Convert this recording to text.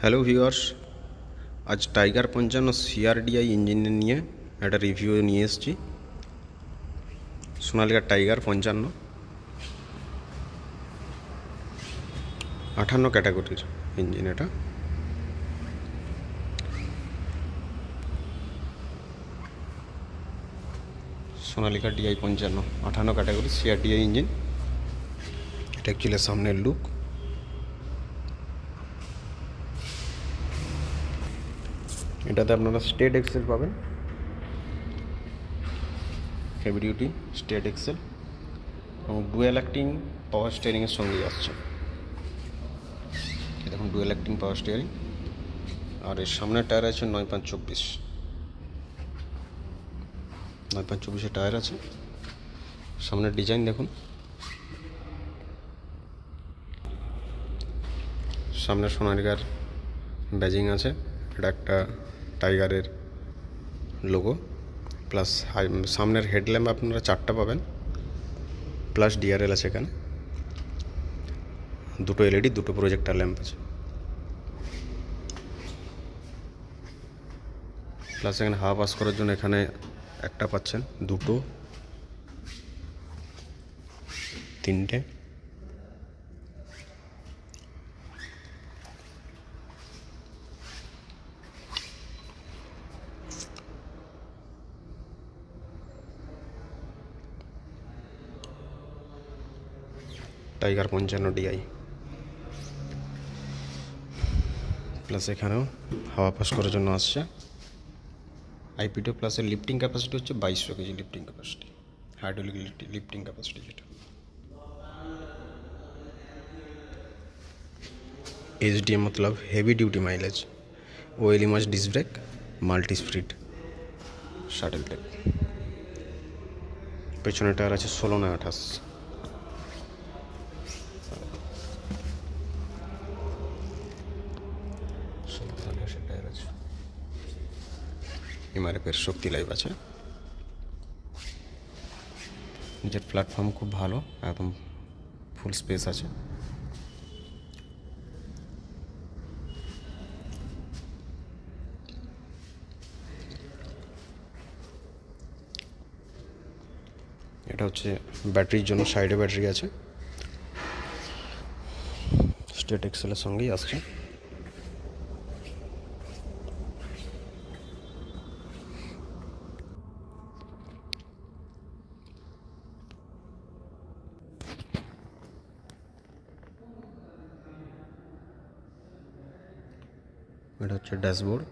Hello viewers, আজ tiger 55 সিআরডিআই engine নিয়ে একটা রিভিউ নিয়ে এসেছি। সোনালিকা টাইগার 55 58 ক্যাটাগরির ইঞ্জিন। এটা সোনালিকা ডিআই 55 58 ক্যাটাগরি সিআরডিআই ইঞ্জিন। এটা অ্যাকচুয়ালি সামনের লুক। এটাতে আপনারা স্টেট এক্সেল পাবেন, হেভি ডিউটি স্টেট এক্সেল, এবং ডুয়েল অ্যাক্টিং পাওয়ার স্টিয়ারিংয়ের সঙ্গেই আসছে। দেখুন ডুয়েল অ্যাক্টিং পাওয়ার স্টিয়ারিং, আর এর সামনের টায়ার আছে 9.24 9.24 টায়ার আছে। সামনের ডিজাইন দেখুন, সামনে সোনালিকার ব্যাজিং আছে। এটা একটা টাইগারের লোগো, প্লাস সামনের হেডল্যাম্প আপনারা 4টা পাবেন, প্লাস ডিআরএল আছে। এখানে 2টো এলইডি 2টো প্রজেক্টার ল্যাম্প আছে, প্লাস এখানে হাওয়া পাস করার জন্য এখানে একটা পাচ্ছেন, 2টো 3টে। টাইগার 55 ডিআই, প্লাস এখানেও হাওয়া পাস করার জন্য আসছে। আইপিটো প্লাসের লিফটিং ক্যাপাসিটি হচ্ছে 2200 KG lifting capacity, hydraulic lifting capacity যেটা। एचडीएम मतलब heavy duty mileage, OL image disc brake, multi स्प्रिट शाटल टेप। पेছনে টায়ার আছে 16/28। টায়ার আছে, এমআরএফের শক্তি লাইভ আছে। নিচের প্ল্যাটফর্ম খুব ভালো, একদম ফুল স্পেস আছে। এটা হচ্ছে ব্যাটারির জন্য, সাইডে ব্যাটারি আছে, স্টেট এক্সেলের সঙ্গেই আসছে। এটা হচ্ছে ড্যাশবোর্ড।